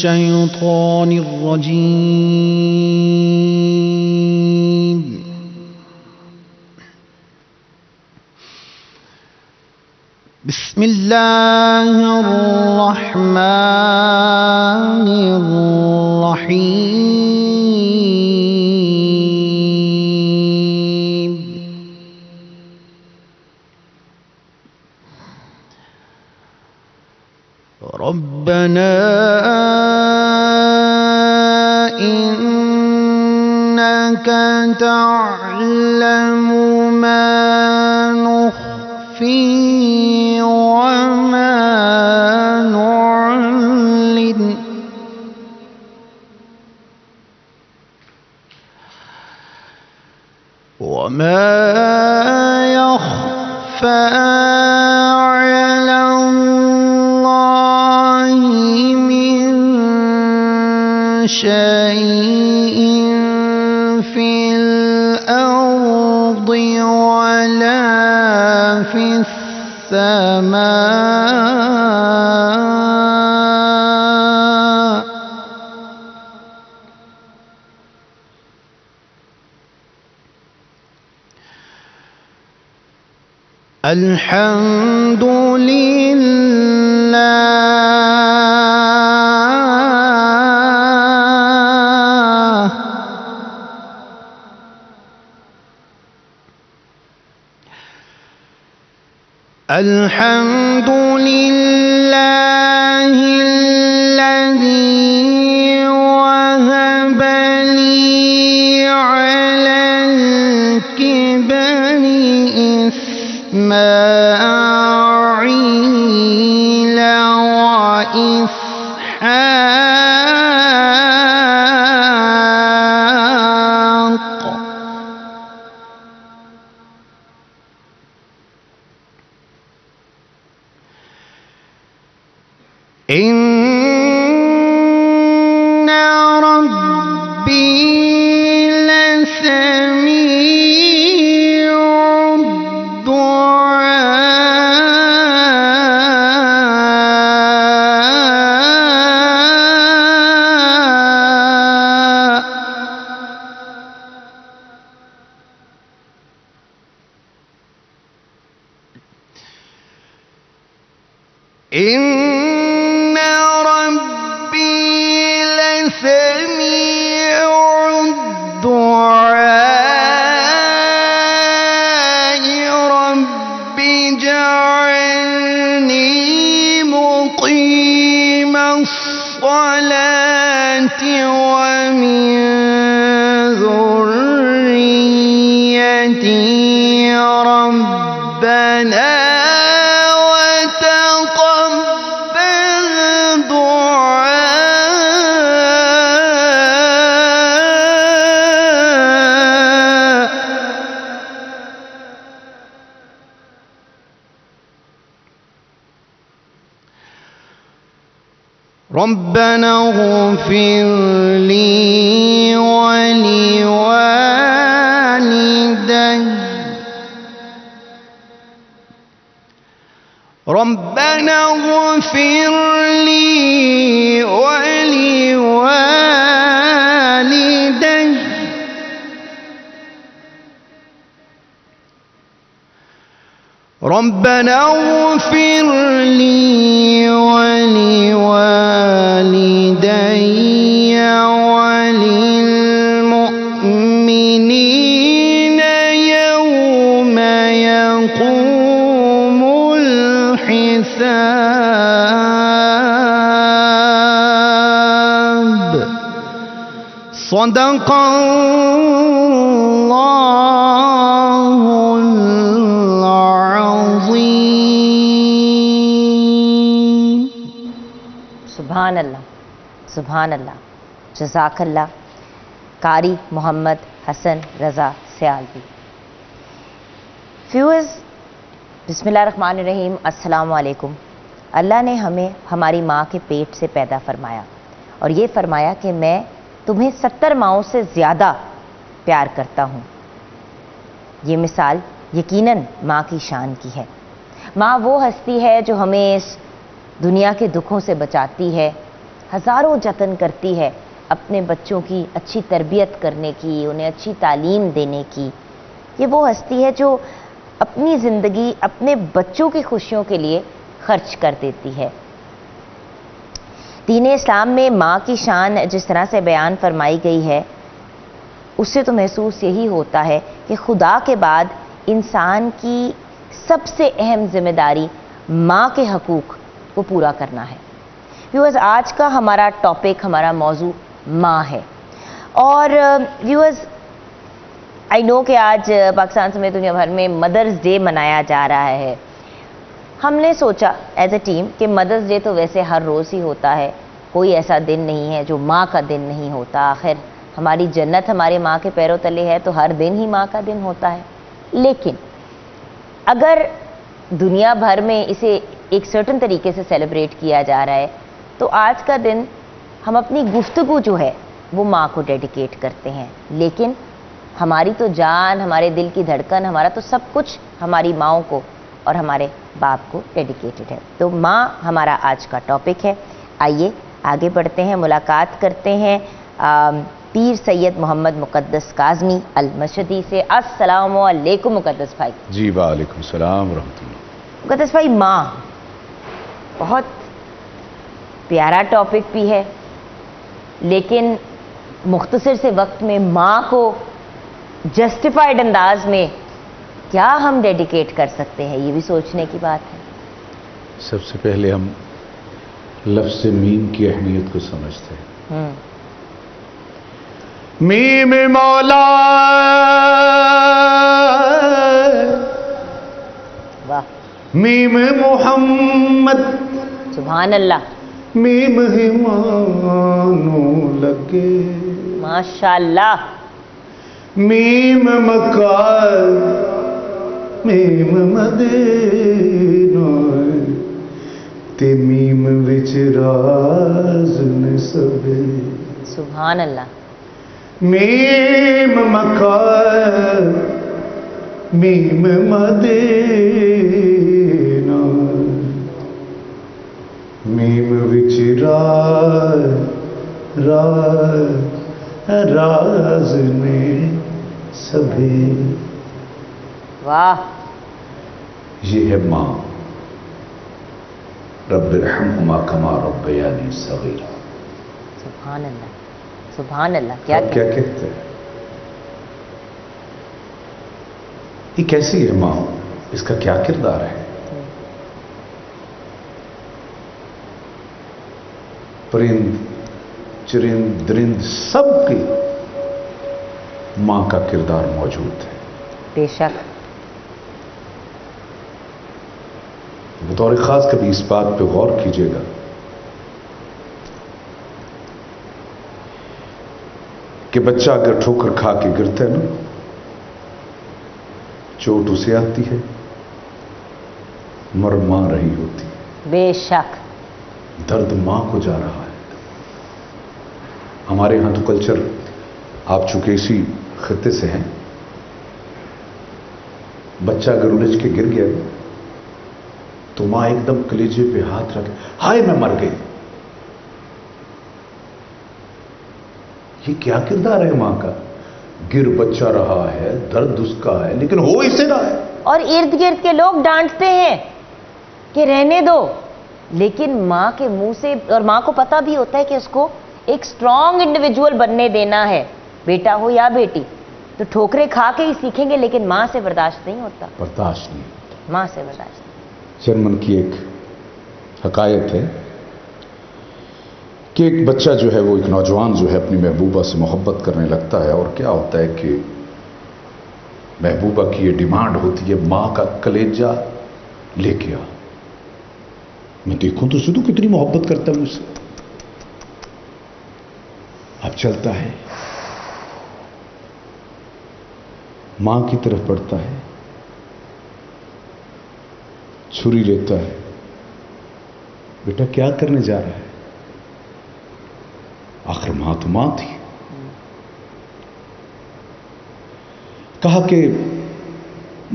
الشيطان الرجيم. بسم الله الرحمن الرحيم. ربنا إنك تعلم ما نخفي وما نعلن وما يخفى على الله من شيء في الأرض ولا في السماء. الحمد لله الحمد لله الذي وهب لي على الكبر إسماعيل وإسحاق. إن ربي لسميع الدعاء. إن ربي لسميع الدعاء. رب اجعلني مقيم الصلاة ومن ذريتي ربنا ربنا اغفر لي ولوالدي ربنا اغفر لي ولوالدي ربنا اغفر لي ولوالدي وللمؤمنين يوم يقوم الحساب. صدق الله العظيم. سبحان اللہ، سبحان اللہ، جزاک اللہ قاری محمد حسن رضا سیالوی. ویورز، بسم اللہ الرحمن الرحیم، السلام علیکم. اللہ نے ہمیں ہماری ماں کے پیٹ سے پیدا فرمایا اور یہ فرمایا کہ میں تمہیں 70 ماؤں سے زیادہ پیار کرتا ہوں. یہ مثال یقیناً ماں کی شان کی ہے. ماں وہ ہستی ہے جو ہمیں اس دنیا کے دکھوں سے بچاتی ہے، ہزاروں جتن کرتی ہے اپنے بچوں کی اچھی تربیت کرنے کی، انہیں اچھی تعلیم دینے کی. یہ وہ ہستی ہے جو اپنی زندگی اپنے بچوں کی خوشیوں کے لیے خرچ کر دیتی ہے. دین اسلام میں ماں کی شان جس طرح سے بیان فرمائی گئی ہے، اس سے تو محسوس یہی ہوتا ہے کہ خدا کے بعد انسان کی سب سے اہم ذمہ داری ماں کے حقوق کو پورا کرنا ہے. ویورز، آج کا ہمارا ٹاپک، ہمارا موضوع ماں ہے. اور ویورز، آئی نو کہ آج پاکستان سمیت دنیا بھر میں مدرز ڈے منایا جا رہا ہے. ہم نے سوچا ایز اے ٹیم کہ مدرز ڈے تو ویسے ہر روز ہی ہوتا ہے، کوئی ایسا دن نہیں ہے جو ماں کا دن نہیں ہوتا. آخر ہماری جنت ہمارے ماں کے پیروں تلے ہے تو ہر دن ہی ماں کا دن ہوتا ہے. لیکن اگر دنیا بھر میں اسے ایک سرٹن طریقے سے سیلیبریٹ کیا جا رہا ہے تو آج کا دن ہم اپنی گفتگو جو ہے وہ ماں کو ڈیڈیکیٹ کرتے ہیں. لیکن ہماری تو جان، ہمارے دل کی دھڑکن، ہمارا تو سب کچھ ہماری ماؤں کو اور ہمارے باپ کو ڈیڈیکیٹڈ ہے. تو ماں ہمارا آج کا ٹاپک ہے. آئیے آگے بڑھتے ہیں، ملاقات کرتے ہیں پیر سید محمد مقدس کاظمی المشہدی سے. السلام علیکم مقدس بھائی. جی وعلیکم السلام ورحمۃ اللہ. مقدس بھائی، ماں بہت پیارا ٹاپک بھی ہے، لیکن مختصر سے وقت میں ماں کو جسٹیفائڈ انداز میں کیا ہم ڈیڈیکیٹ کر سکتے ہیں، یہ بھی سوچنے کی بات ہے. سب سے پہلے ہم لفظ میم کی اہمیت کو سمجھتے ہیں. میم مولا، واہ، میم محمد، سبحان اللہ، میم ہی مانو لگے، ماشاء اللہ، میم مکہ، میم مدینہ، تے میم وچ راز نے سبے. سبحان اللہ. میم مکہ، میم مدینہ، میم وچ راز نے سبھی. واہ، یہ ہے ماں. رب ارحمہما کما ربیانی صغیرا. سبحان اللہ، سبحان اللہ. کیا آپ کیا کہتے ہیں؟ یہ کیسی ہے ماں؟ اس کا کیا کردار ہے؟ پرند چرند درند سب کی ماں کا کردار موجود ہے. بے شک. بطور خاص کبھی اس بات پہ غور کیجیے گا کہ بچہ اگر ٹھوکر کھا کے گرتا ہے نا، چوٹ اسے آتی ہے، مر ماں رہی ہوتی ہے. بے شک. درد ماں کو جا رہا ہے. ہمارے ہاں تو کلچر، آپ چونکہ اسی خطے سے ہیں، بچہ اگر الجھ کے گر گیا تو ماں ایک دم کلیجے پہ ہاتھ رکھ، ہائے میں مر گئی. یہ کیا کردار ہے ماں کا؟ گر بچہ رہا ہے، درد اس کا ہے، لیکن ہو اسے رہا ہے. اور ارد گرد کے لوگ ڈانٹتے ہیں کہ رہنے دو، لیکن ماں کے منہ سے، اور ماں کو پتا بھی ہوتا ہے کہ اس کو ایک سٹرونگ انڈیویجول بننے دینا ہے، بیٹا ہو یا بیٹی، تو ٹھوکریں کھا کے ہی سیکھیں گے، لیکن ماں سے برداشت نہیں ہوتا. برداشت نہیں. ماں سے برداشت. جرمن کی ایک حکایت ہے کہ ایک بچہ جو ہے، وہ ایک نوجوان جو ہے اپنی محبوبہ سے محبت کرنے لگتا ہے، اور کیا ہوتا ہے کہ محبوبہ کی یہ ڈیمانڈ ہوتی ہے، ماں کا کلیجہ لے کے آ. میں دیکھوں تو سدو کتنی محبت کرتا ہے مجھ سے. اب چلتا ہے، ماں کی طرف بڑھتا ہے، چھری لیتا ہے. بیٹا کیا کرنے جا رہا ہے؟ آخر ماں تو ماں تھی. کہا کہ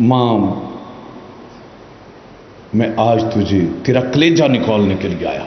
ماں، میں آج تجھے تیرا کلیجہ نکالنے کے لیے آیا.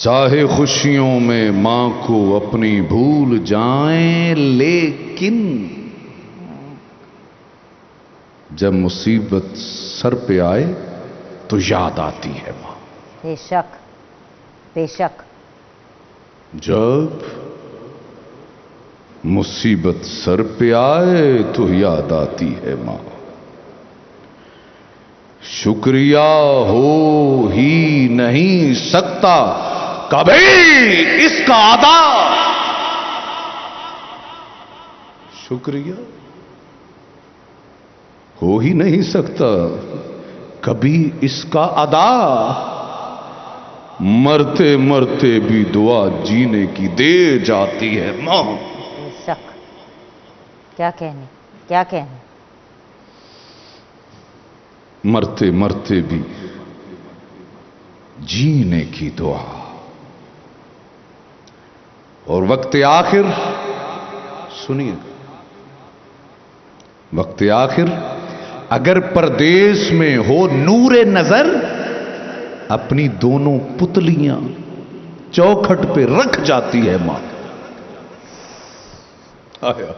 چاہے خوشیوں میں ماں کو اپنی بھول جائیں، لیکن جب مصیبت سر پہ آئے تو یاد آتی ہے ماں. بے شک، بے شک. جب مصیبت سر پہ آئے تو یاد آتی ہے ماں. شکریہ ہو ہی نہیں سکتا کبھی اس کا ادا. شکریہ ہو ہی نہیں سکتا کبھی اس کا ادا. مرتے مرتے بھی دعا جینے کی دے جاتی ہے ماں. بے شک. کیا کہنے، کیا کہنے. مرتے مرتے بھی جینے کی دعا. اور وقت آخر سنیے، وقت آخر اگر پردیس میں ہو نور نظر، اپنی دونوں پتلیاں چوکھٹ پہ رکھ جاتی ہے ماں. آیا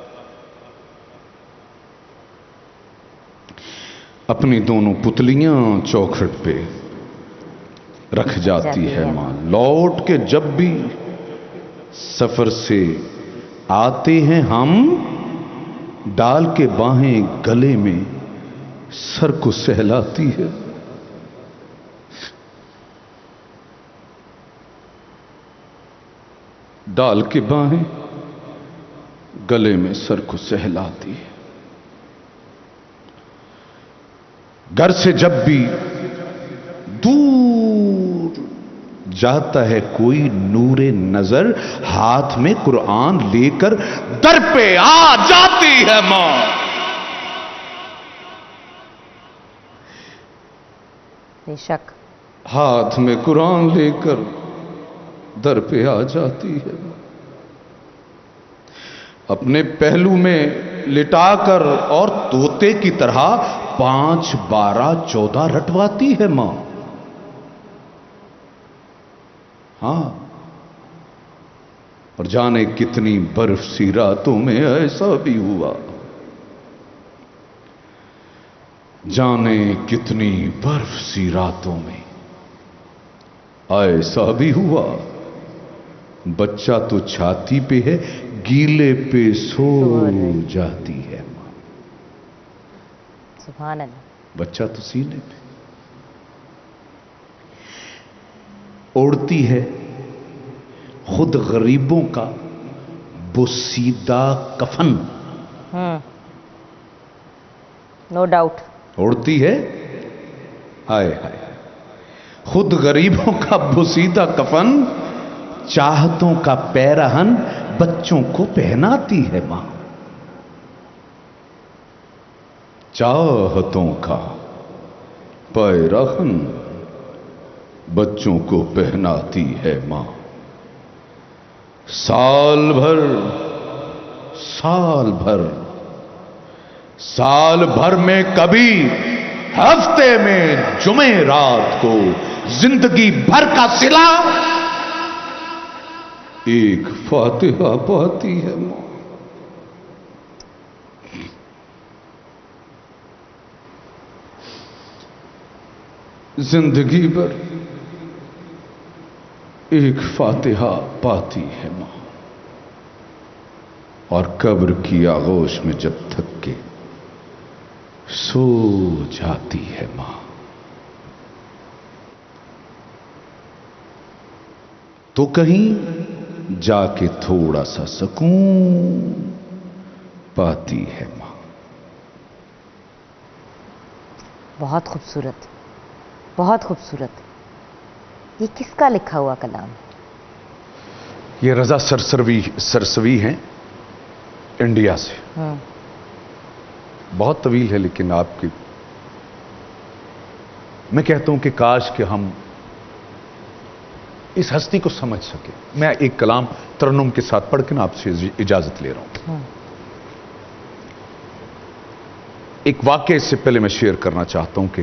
اپنی دونوں پتلیاں چوکھٹ پہ رکھ جاتی ہے ماں. لوٹ کے جب بھی سفر سے آتے ہیں ہم، ڈال کے باہیں گلے میں سر کو سہلاتی ہے. ڈال کے باہیں گلے میں سر کو سہلاتی ہے. گھر سے جب بھی دور جاتا ہے کوئی نور نظر، ہاتھ میں قرآن لے کر در پہ آ جاتی ہے ماں. بے شک. ہاتھ میں قرآن لے کر در پہ آ جاتی ہے. اپنے پہلو میں لٹا کر اور طوطے کی طرح 5 12 14 رٹواتی ہے ماں. ہاں، اور جانے کتنی برف سی راتوں میں ایسا بھی ہوا. جانے کتنی برف سی راتوں میں ایسا بھی ہوا. بچہ تو چھاتی پہ ہے، گیلے پہ سو جاتی ہے ماں. سبحان اللہ. بچہ تو سینے پہ اوڑھتی ہے خود غریبوں کا بوسیدہ کفن. No doubt. اوڑھتی ہے، ہائے ہائے، خود غریبوں کا بوسیدہ کفن، چاہتوں کا پیرہن بچوں کو پہناتی ہے ماں. چاہتوں کا پیرہن بچوں کو پہناتی ہے ماں. سال بھر سال بھر سال بھر میں کبھی ہفتے میں جمعرات کو زندگی بھر کا صلہ ایک فاتحہ پاتی ہے ماں. زندگی بھر ایک فاتحہ پاتی ہے ماں. اور قبر کی آغوش میں جب تھک کے سو جاتی ہے ماں. تو کہیں جا کے تھوڑا سا سکون پاتی ہے ماں. بہت خوبصورت، بہت خوبصورت. یہ کس کا لکھا ہوا کلام؟ یہ رضا سرسوی ہیں انڈیا سے. بہت طویل ہے لیکن آپ کی، میں کہتا ہوں کہ کاش کہ ہم اس ہستی کو سمجھ سکے. میں ایک کلام ترنم کے ساتھ پڑھ کے نا آپ سے اجازت لے رہا ہوں. ایک واقعہ اس سے پہلے میں شیئر کرنا چاہتا ہوں کہ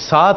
7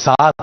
7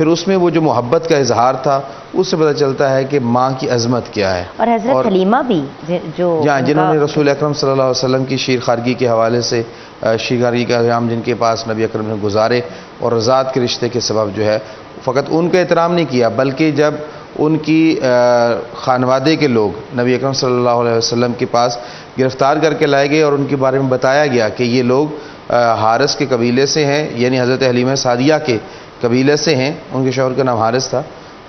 پھر اس میں وہ جو محبت کا اظہار تھا اس سے پتہ چلتا ہے کہ ماں کی عظمت کیا ہے. اور حضرت حلیمہ بھی جو جنہوں نے رسول اکرم صلی اللہ علیہ وسلم کی شیر خارگی کے حوالے سے شیر خارگی کا ایام جن کے پاس نبی اکرم نے گزارے اور رضاعت کے رشتے کے سبب جو ہے فقط ان کا احترام نہیں کیا بلکہ جب ان کی خانوادے کے لوگ نبی اکرم صلی اللہ علیہ وسلم کے پاس گرفتار کر کے لائے گئے اور ان کے بارے میں بتایا گیا کہ یہ لوگ حارث کے قبیلے سے ہیں، یعنی حضرت حلیمہ سعدیہ کے قبیلے سے ہیں، ان کے شوہر کا نام حارث تھا،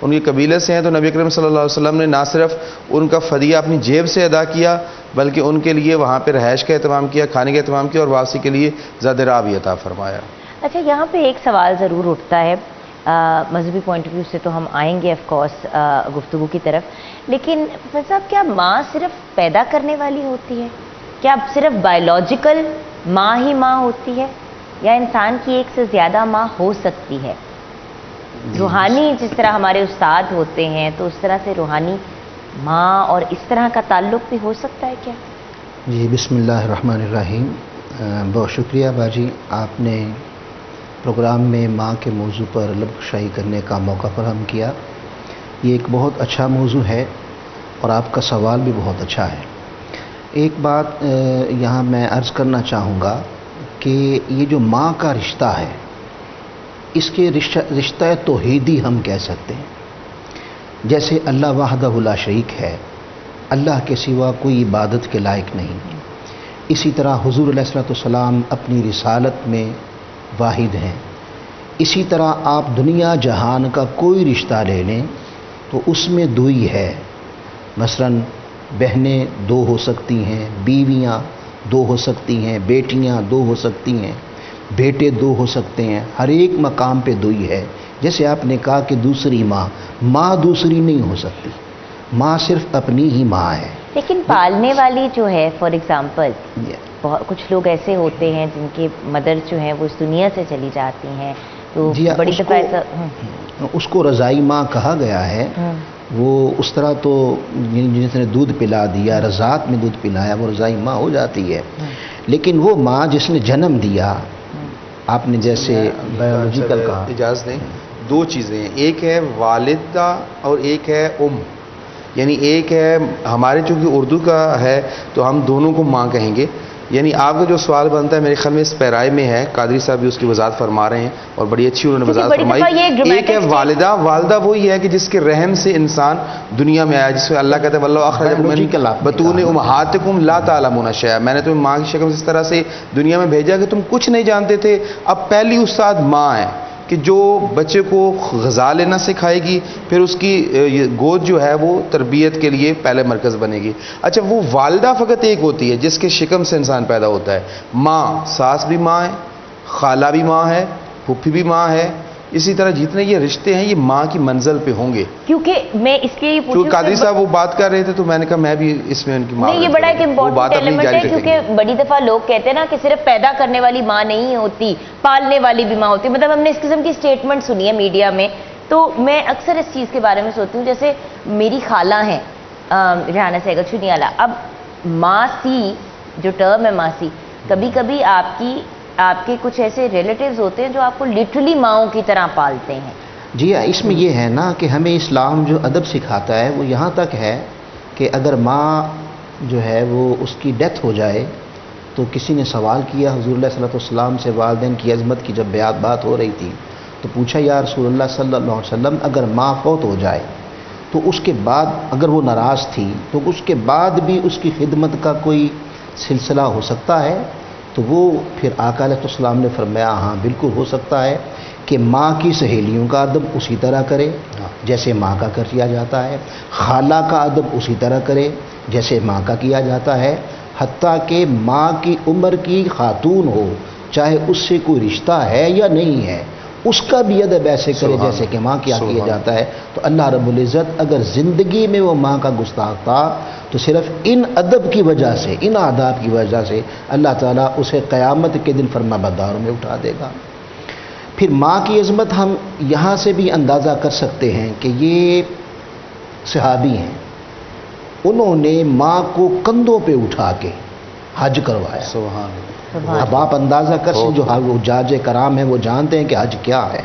ان کے قبیلے سے ہیں، تو نبی اکرم صلی اللہ علیہ وسلم نے نہ صرف ان کا فدیہ اپنی جیب سے ادا کیا بلکہ ان کے لیے وہاں پہ رہائش کا اہتمام کیا، کھانے کا اہتمام کیا اور واپسی کے لیے زاد راہ بھی عطا فرمایا. اچھا، یہاں پہ ایک سوال ضرور اٹھتا ہے، مذہبی پوائنٹ آف ویو سے تو ہم آئیں گے آف کورس گفتگو کی طرف، لیکن پروفیسر صاحب کیا ماں صرف پیدا کرنے والی ہوتی ہے؟ کیا صرف بایولوجیکل ماں ہی ماں ہوتی ہے یا انسان کی ایک سے زیادہ ماں ہو سکتی ہے؟ روحانی جس طرح ہمارے استاد ہوتے ہیں تو اس طرح سے روحانی ماں اور اس طرح کا تعلق بھی ہو سکتا ہے کیا؟ جی بسم اللہ الرحمن الرحیم. بہت شکریہ باجی، آپ نے پروگرام میں ماں کے موضوع پر لب کشائی کرنے کا موقع فراہم کیا. یہ ایک بہت اچھا موضوع ہے اور آپ کا سوال بھی بہت اچھا ہے. ایک بات یہاں میں عرض کرنا چاہوں گا کہ یہ جو ماں کا رشتہ ہے اس کے رشتہ توحیدی ہم کہہ سکتے ہیں. جیسے اللہ وحدہ لا شریک ہے، اللہ کے سوا کوئی عبادت کے لائق نہیں، اسی طرح حضور علیہ الصلوۃ والسلام اپنی رسالت میں واحد ہیں. اسی طرح آپ دنیا جہان کا کوئی رشتہ لے لیں تو اس میں دوئی ہے. مثلا بہنیں دو ہو سکتی ہیں، بیویاں دو ہو سکتی ہیں، بیٹیاں دو ہو سکتی ہیں، بیٹے دو ہو سکتے ہیں. ہر ایک مقام پہ دوئی ہے. جیسے آپ نے کہا کہ دوسری ماں دوسری نہیں ہو سکتی، ماں صرف اپنی ہی ماں ہے. لیکن پالنے والی جو ہے فار ایگزامپل کچھ لوگ ایسے ہوتے ہیں جن کے مدر جو ہیں وہ اس دنیا سے چلی جاتی ہیں تو بڑی دفعہ ایسا اس کو رضائی ماں کہا گیا ہے. وہ اس طرح تو جس نے دودھ پلا دیا، رضاعت میں دودھ پلایا، وہ رضائی ماں ہو جاتی ہے. لیکن وہ ماں جس نے جنم دیا، آپ نے جیسے بایولوجیکل کہا، اجازت دیں، دو چیزیں ہیں، ایک ہے والدہ اور ایک ہے یعنی ایک ہے ہمارے چونکہ اردو کا ہے تو ہم دونوں کو ماں کہیں گے. یعنی آپ کا جو سوال بنتا ہے میرے خیال میں اس پیرائے میں ہے، قادری صاحب بھی اس کی وضاحت فرما رہے ہیں اور بڑی اچھی انہوں نے وضاحت فرمائی. ایک ہے والدہ وہی ہے کہ جس کے رحم سے انسان دنیا میں آیا، جس میں اللہ کہتا ہے واللہ اخرجکم من بطون امہاتکم لا تعلمون شیئا، میں نے تمہیں ماں کی شکل میں اس طرح سے دنیا میں بھیجا کہ تم کچھ نہیں جانتے تھے. اب پہلی استاد ماں ہے کہ جو بچے کو غذا لینا سکھائے گی، پھر اس کی گود جو ہے وہ تربیت کے لیے پہلے مرکز بنے گی. اچھا، وہ والدہ فقط ایک ہوتی ہے جس کے شکم سے انسان پیدا ہوتا ہے. ماں، ساس بھی ماں ہے، خالہ بھی ماں ہے، پھوپھی بھی ماں ہے. اسی طرح جتنے یہ رشتے ہیں یہ ماں کی منزل پہ ہوں گے. کیونکہ میں اس کے جو قادری صاحب وہ بات کر رہے تھے تو میں نے کہا میں بھی اس میں ان کی نہیں، یہ بڑا ایک امپورٹنٹ ایلیمنٹ ہے کیونکہ بڑی دفعہ لوگ کہتے ہیں نا کہ صرف پیدا کرنے والی ماں نہیں ہوتی، پالنے والی بھی ماں ہوتی. مطلب ہم نے اس قسم کی سٹیٹمنٹ سنی ہے میڈیا میں، تو میں اکثر اس چیز کے بارے میں سوچتی ہوں. جیسے میری خالہ ہیں ریحانہ سہگل چنیالہ، اب ماسی جو ٹرم ہے ماسی، کبھی کبھی آپ کے کچھ ایسے ریلیٹیوز ہوتے ہیں جو آپ کو لٹرلی ماؤں کی طرح پالتے ہیں. جی اس میں یہ ہے نا کہ ہمیں اسلام جو ادب سکھاتا ہے وہ یہاں تک ہے کہ اگر ماں جو ہے وہ اس کی ڈیتھ ہو جائے تو کسی نے سوال کیا حضور علیہ صلی اللہ علیہ وسلم سے والدین کی عظمت کی، جب بات ہو رہی تھی تو پوچھا یا رسول اللہ صلی اللہ علیہ وسلم اگر ماں فوت ہو جائے تو اس کے بعد اگر وہ ناراض تھی تو اس کے بعد بھی اس کی خدمت کا کوئی سلسلہ ہو سکتا ہے؟ تو وہ پھر آقا علیہ السلام نے فرمایا ہاں بالکل ہو سکتا ہے کہ ماں کی سہیلیوں کا ادب اسی طرح کرے جیسے ماں کا کیا جاتا ہے، خالہ کا ادب اسی طرح کرے جیسے ماں کا کیا جاتا ہے، حتیٰ کہ ماں کی عمر کی خاتون ہو چاہے اس سے کوئی رشتہ ہے یا نہیں ہے اس کا بھی ادب ایسے کرے جیسے کہ ماں کیا کیا جاتا ہے. تو اللہ رب العزت اگر زندگی میں وہ ماں کا گستاخ تھا تو صرف ان ادب کی وجہ سے، ان آداب کی وجہ سے اللہ تعالیٰ اسے قیامت کے دن فرما برداروں میں اٹھا دے گا. پھر ماں کی عظمت ہم یہاں سے بھی اندازہ کر سکتے ہیں کہ یہ صحابی ہیں، انہوں نے ماں کو کندھوں پہ اٹھا کے حج کروایا. سبحان اللہ. اب آپ اندازہ کر سکیں جو حجاج کرام ہیں وہ جانتے ہیں کہ حج کیا ہے.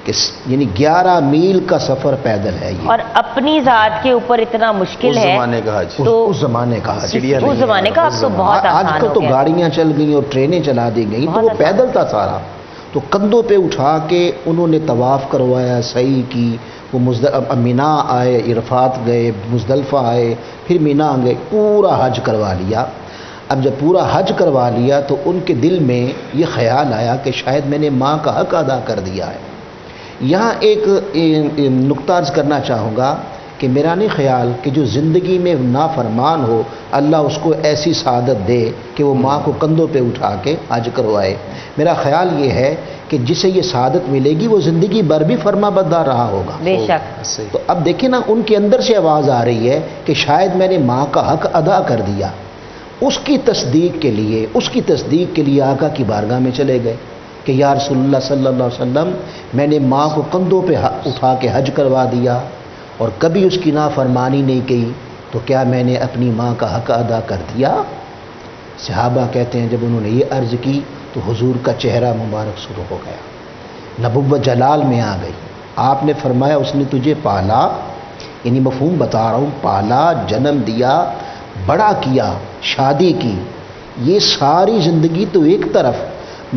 کہ یعنی 11 میل کا سفر پیدل ہے یہ، اور اپنی ذات کے اوپر اتنا مشکل اس ہے زمانے کا حج، تو اس زمانے کا حج۔ اس زمانے کا اب تو بہت آج آسان کل ہو تو گیا۔ گاڑیاں چل گئی اور ٹرینیں چلا دی گئی، تو بہت وہ آسان۔ پیدل تھا سارا، تو کندھوں پہ اٹھا کے انہوں نے طواف کروایا، سعی کی، وہ مینا آئے، عرفات گئے، مزدلفہ آئے، پھر مینا گئے، پورا حج کروا لیا۔ اب جب پورا حج کروا لیا تو ان کے دل میں یہ خیال آیا کہ شاید میں نے ماں کا حق ادا کر دیا ہے۔ یہاں ایک نقطہ عرض کرنا چاہوں گا کہ میرا نہیں خیال کہ جو زندگی میں نافرمان ہو اللہ اس کو ایسی سعادت دے کہ وہ ماں کو کندھوں پہ اٹھا کے حج کروائے۔ میرا خیال یہ ہے کہ جسے یہ سعادت ملے گی وہ زندگی بھر بھی فرما بردار رہا ہوگا۔ بے شک۔ تو اب دیکھیں نا، ان کے اندر سے آواز آ رہی ہے کہ شاید میں نے ماں کا حق ادا کر دیا۔ اس کی تصدیق کے لیے آقا کی بارگاہ میں چلے گئے کہ یا رسول اللہ صلی اللہ علیہ وسلم، میں نے ماں کو کندھوں پہ اٹھا کے حج کروا دیا اور کبھی اس کی نافرمانی نہیں کی، تو کیا میں نے اپنی ماں کا حق ادا کر دیا؟ صحابہ کہتے ہیں جب انہوں نے یہ عرض کی تو حضور کا چہرہ مبارک شروع ہو گیا، نبوت جلال میں آ گئی۔ آپ نے فرمایا اس نے تجھے پالا، یعنی مفہوم بتا رہا ہوں، پالا، جنم دیا، بڑا کیا، شادی کی، یہ ساری زندگی تو ایک طرف،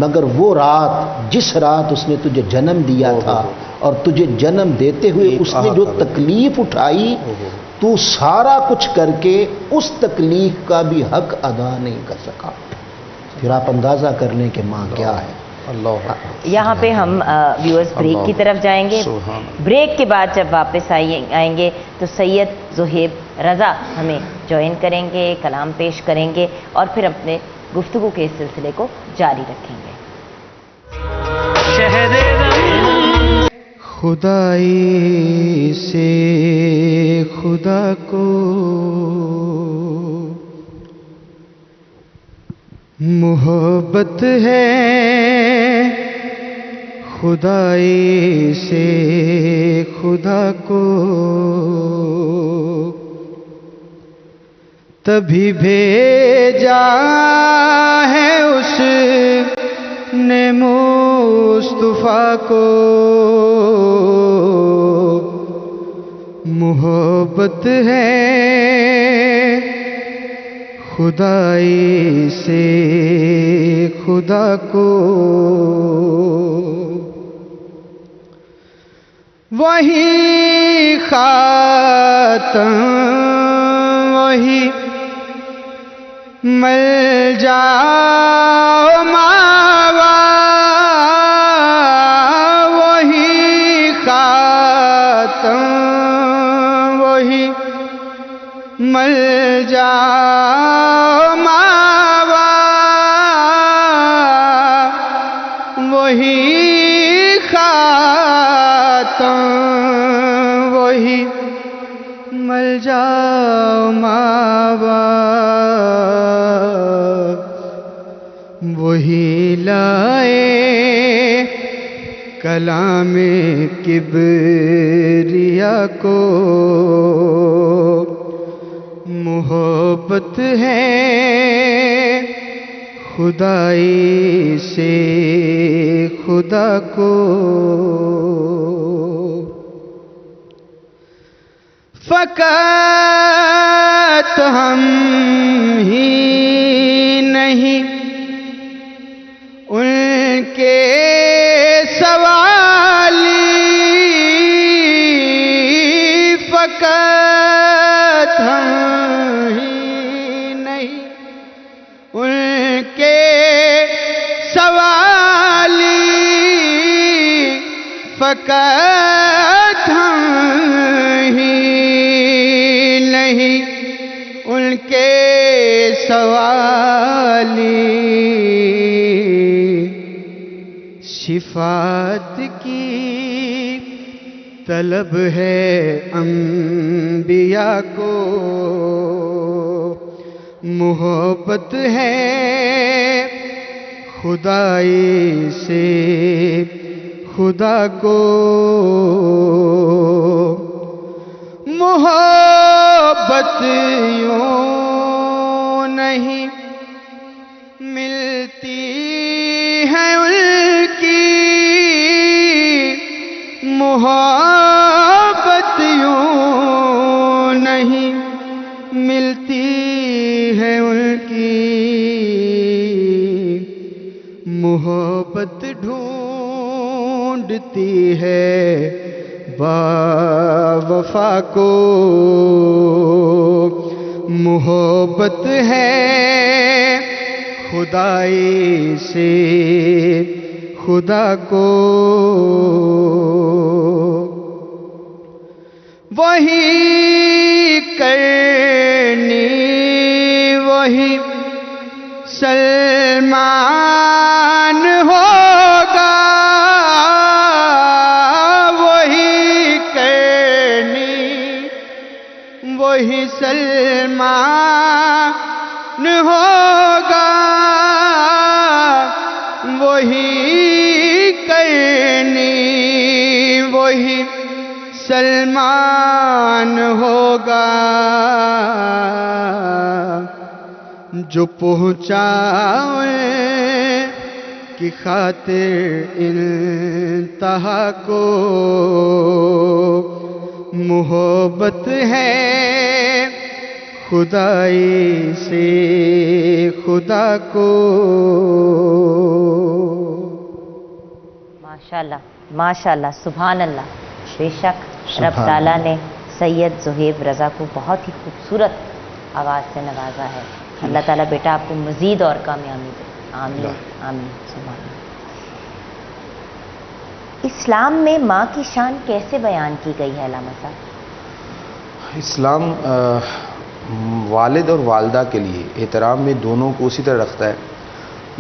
مگر وہ رات، جس رات اس نے تجھے جنم دیا تھا اور تجھے جنم دیتے ہوئے اس نے جو تکلیف اٹھائی، تو سارا کچھ کر کے اس تکلیف کا بھی حق ادا نہیں کر سکا۔ پھر آپ اندازہ کر لیں کہ ماں کیا ہے۔ اللہ یہاں پہ ہم ویورز بریک کی طرف جائیں گے۔ بریک کے بعد جب واپس آئیں گے تو سید زہیب رضا ہمیں جوائن کریں گے، کلام پیش کریں گے اور پھر اپنے گفتگو کے اس سلسلے کو جاری رکھیں گے۔ خدائی سے خدا کو محبت ہے، خدائی سے خدا کو تبھی بھیجا ہے اس نے مصطفیٰ کو، محبت ہے خدائی سے خدا کو، وہی خاتم وہی ملجا ماوا، وہی خاتم وہی ملجا ماوا، وہی خاتم وہی ملجا ماوا، وہی لائے کلام کبریا کو، محبت ہے خدائی سے خدا کو، فقط ہم ہی نہیں ان کے سوالی، فقط ہم ہی نہیں ان کے سوالی، فقط ہم ہی نہیں ان کے سوالی، شفاعت کی طلب ہے انبیاء کو، محبت ہے خدائی سے خدا کو، محبت یوں نہیں ملتی ہے ان کی، محبت یوں نہیں ملتی ہے ان کی، محبت ڈھونڈتی ہے با وفا کو، محبت ہے خدائی سے خدا کو، وہی کرنی وہی سلمان ہوگا، وہی کرنی وہی سلمان ہوگا، وہی کرنی وہی سلمان ہوگا، جو پہنچائے کی خاطر انتہا کو، محبت ہے خدائی سے خدا کو۔ ماشاءاللہ ماشاءاللہ، سبحان اللہ۔ بے شک رب تعالیٰ نے سید زہیب رضا کو بہت ہی خوبصورت آواز سے نوازا ہے۔ اللہ تعالیٰ بیٹا آپ کو مزید اور کامیابی دے، آمین آمین سبحان اللہ۔ اسلام میں ماں کی شان کیسے بیان کی گئی ہے علامہ صاحب؟ اسلام والد اور والدہ کے لیے احترام میں دونوں کو اسی طرح رکھتا ہے،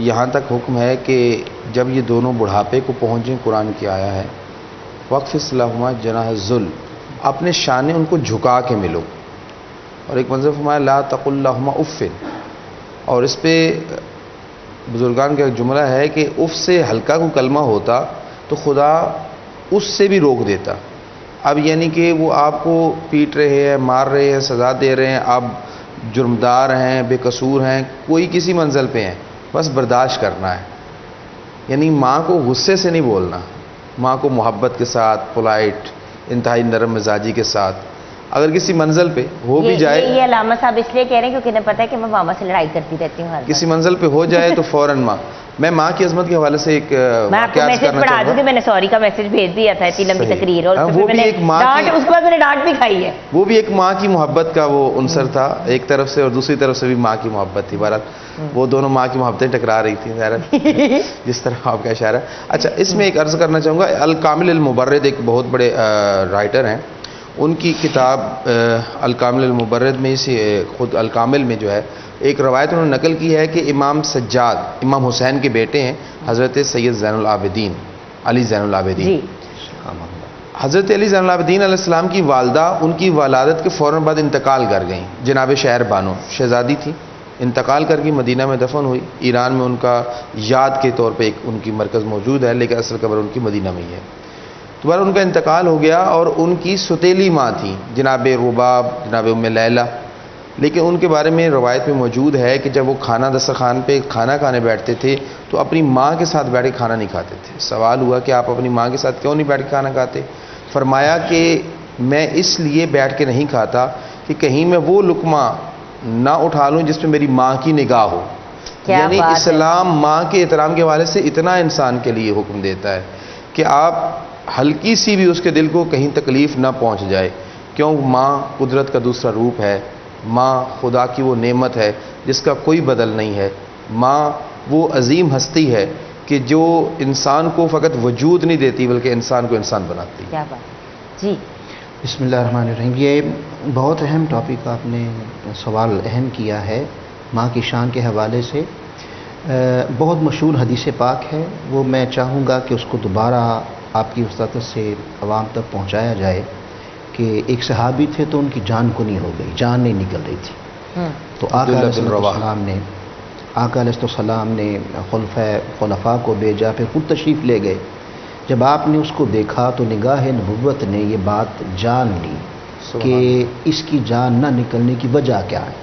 یہاں تک حکم ہے کہ جب یہ دونوں بڑھاپے کو پہنچیں، قرآن کی آیا ہے وَاخْفِضْ لَهُمَا جَنَاحَ الذُّلِّ، اپنے شانے ان کو جھکا کے ملو، اور ایک منظر فرمایا لا تقل لهما اف، اور اس پہ بزرگان کا ایک جملہ ہے کہ اف سے ہلکا کو کلمہ ہوتا تو خدا اس سے بھی روک دیتا۔ اب یعنی کہ وہ آپ کو پیٹ رہے ہیں، مار رہے ہیں، سزا دے رہے ہیں، آپ جرمدار ہیں، بے قصور ہیں، کوئی کسی منزل پہ ہیں، بس برداشت کرنا ہے۔ یعنی ماں کو غصے سے نہیں بولنا، ماں کو محبت کے ساتھ، پولائٹ، انتہائی نرم مزاجی کے ساتھ، اگر کسی منزل پہ ہو بھی جائے، یہ علامہ صاحب اس لیے کہہ رہے ہیں کیونکہ انہیں پتہ ہے کہ میں ماما سے لڑائی کرتی رہتی ہوں ہر وقت۔ کسی منزل پہ ہو جائے تو فوراً ماں۔ میں ماں کی عظمت کے حوالے سے ایک میں آپ کو میسج پڑھا دوں کہ میں نے سوری کا میسج بھیج دیا تھا، اتنی لمبی تقریر، اور اس کے بعد میں نے ڈانٹ بھی کھائی ہے۔ وہ بھی ایک ماں کی محبت کا وہ عنصر تھا ایک طرف سے، اور دوسری طرف سے بھی ماں کی محبت تھی۔ بہرحال وہ دونوں ماں کی محبتیں ٹکرا رہی تھیں ظاہر جس طرح آپ کا اشارہ ہے۔ اچھا، اس میں ایک عرض کرنا چاہوں گا، الکامل المبرد ایک بہت بڑے رائٹر ہیں، ان کی کتاب الکامل المبرد میں اسی خود الکامل میں جو ہے ایک روایت انہوں نے نقل کی ہے کہ امام سجاد امام حسین کے بیٹے ہیں، حضرت سید زین العابدین علی زین العابدین جی۔ حضرت علی زین العابدین علیہ السلام کی والدہ ان کی ولادت کے فوراً بعد انتقال کر گئیں، جناب شہر بانو شہزادی تھی، انتقال کر کے مدینہ میں دفن ہوئی۔ ایران میں ان کا یاد کے طور پہ ایک ان کی مرکز موجود ہے، لیکن اصل قبر ان کی مدینہ میں ہی ہے۔ دوبارہ ان کا انتقال ہو گیا، اور ان کی ستیلی ماں تھی جناب رباب، جناب ام لیلہ، لیکن ان کے بارے میں روایت میں موجود ہے کہ جب وہ کھانا دسترخوان پہ کھانا کھانے بیٹھتے تھے تو اپنی ماں کے ساتھ بیٹھ کے کھانا نہیں کھاتے تھے۔ سوال ہوا کہ آپ اپنی ماں کے ساتھ کیوں نہیں بیٹھ کے کھانا کھاتے؟ فرمایا کہ میں اس لیے بیٹھ کے نہیں کھاتا کہ کہیں میں وہ لقمہ نہ اٹھا لوں جس پہ میری ماں کی نگاہ ہو۔ یعنی اسلام ماں کے احترام کے حوالے سے اتنا انسان کے لیے حکم دیتا ہے کہ آپ ہلکی سی بھی اس کے دل کو کہیں تکلیف نہ پہنچ جائے، کیوں ماں قدرت کا دوسرا روپ ہے، ماں خدا کی وہ نعمت ہے جس کا کوئی بدل نہیں ہے، ماں وہ عظیم ہستی ہے کہ جو انسان کو فقط وجود نہیں دیتی بلکہ انسان کو انسان بناتی ہے۔ کیا بات جی۔ بسم اللہ الرحمن الرحیم۔ یہ بہت اہم ٹاپک آپ نے سوال اہم کیا ہے ماں کی شان کے حوالے سے۔ بہت مشہور حدیث پاک ہے، وہ میں چاہوں گا کہ اس کو دوبارہ آپ کی وساطت سے عوام تک پہنچایا جائے کہ ایک صحابی تھے تو ان کی جان کنی ہو گئی، جان نہیں نکل رہی تھی، تو آقا علیہ السلام نے خلفاء کو بھیجا، پھر خود تشریف لے گئے۔ جب آپ نے اس کو دیکھا تو نگاہ نبوت نے یہ بات جان لی کہ اس کی جان نہ نکلنے کی وجہ کیا ہے۔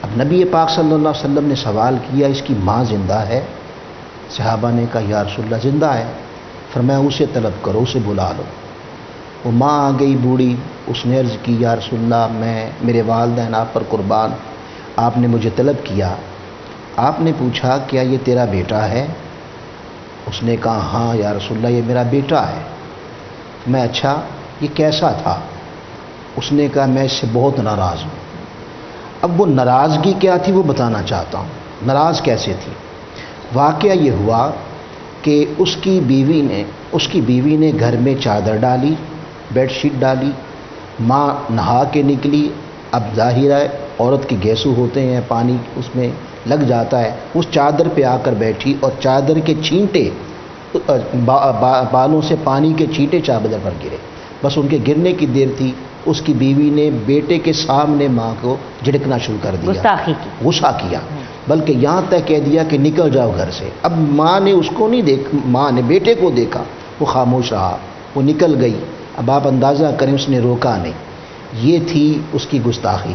اب نبی پاک صلی اللہ علیہ وسلم نے سوال کیا اس کی ماں زندہ ہے؟ صحابہ نے کہا یا رسول اللہ زندہ ہے۔ فرمایا اسے طلب کرو، اسے بلا لو۔ وہ ماں آ گئی بوڑھی، اس نے عرض کی یا رسول اللہ میرے والدین آپ پر قربان، آپ نے مجھے طلب کیا، آپ نے پوچھا کیا یہ تیرا بیٹا ہے؟ اس نے کہا ہاں یا رسول اللہ یہ میرا بیٹا ہے۔ میں اچھا یہ کیسا تھا؟ اس نے کہا میں اس سے بہت ناراض ہوں۔ اب وہ ناراضگی کیا تھی وہ بتانا چاہتا ہوں، ناراض کیسے تھی۔ واقعہ یہ ہوا کہ اس کی بیوی نے گھر میں چادر ڈالی، بیڈ شیٹ ڈالی، ماں نہا کے نکلی۔ اب ظاہر ہے عورت کے گیسو ہوتے ہیں، پانی اس میں لگ جاتا ہے، اس چادر پہ آ کر بیٹھی اور چادر کے چھینٹے بالوں سے پانی کے چھینٹے چادر پر گرے۔ بس ان کے گرنے کی دیر تھی، اس کی بیوی نے بیٹے کے سامنے ماں کو جھڑکنا شروع کر دیا، گستاخی کی، غصہ کیا، بلکہ یہاں تک کہہ دیا کہ نکل جاؤ گھر سے۔ اب ماں نے اس کو نہیں دیکھا، ماں نے بیٹے کو دیکھا، وہ خاموش رہا، وہ نکل گئی۔ اب آپ اندازہ کریں اس نے روکا نہیں، یہ تھی اس کی گستاخی۔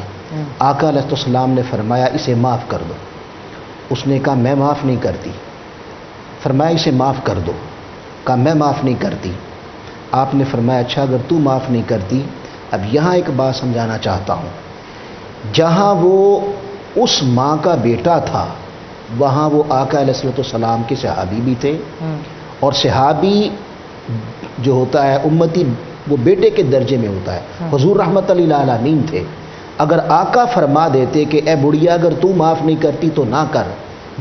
آقا علیہ السلام نے فرمایا اسے معاف کر دو۔ اس نے کہا میں معاف نہیں کرتی۔ فرمایا اسے معاف کر دو۔ کہا میں معاف نہیں کرتی۔ آپ نے فرمایا اچھا اگر تو معاف نہیں کرتی، اب یہاں ایک بات سمجھانا چاہتا ہوں، جہاں وہ اس ماں کا بیٹا تھا وہاں وہ آقا علیہ السلام کے صحابی بھی تھے، اور صحابی جو ہوتا ہے امتی وہ بیٹے کے درجے میں ہوتا ہے، حضور رحمت للعالمین تھے۔ اگر آقا فرما دیتے کہ اے بڑھیا اگر تو معاف نہیں کرتی تو نہ کر،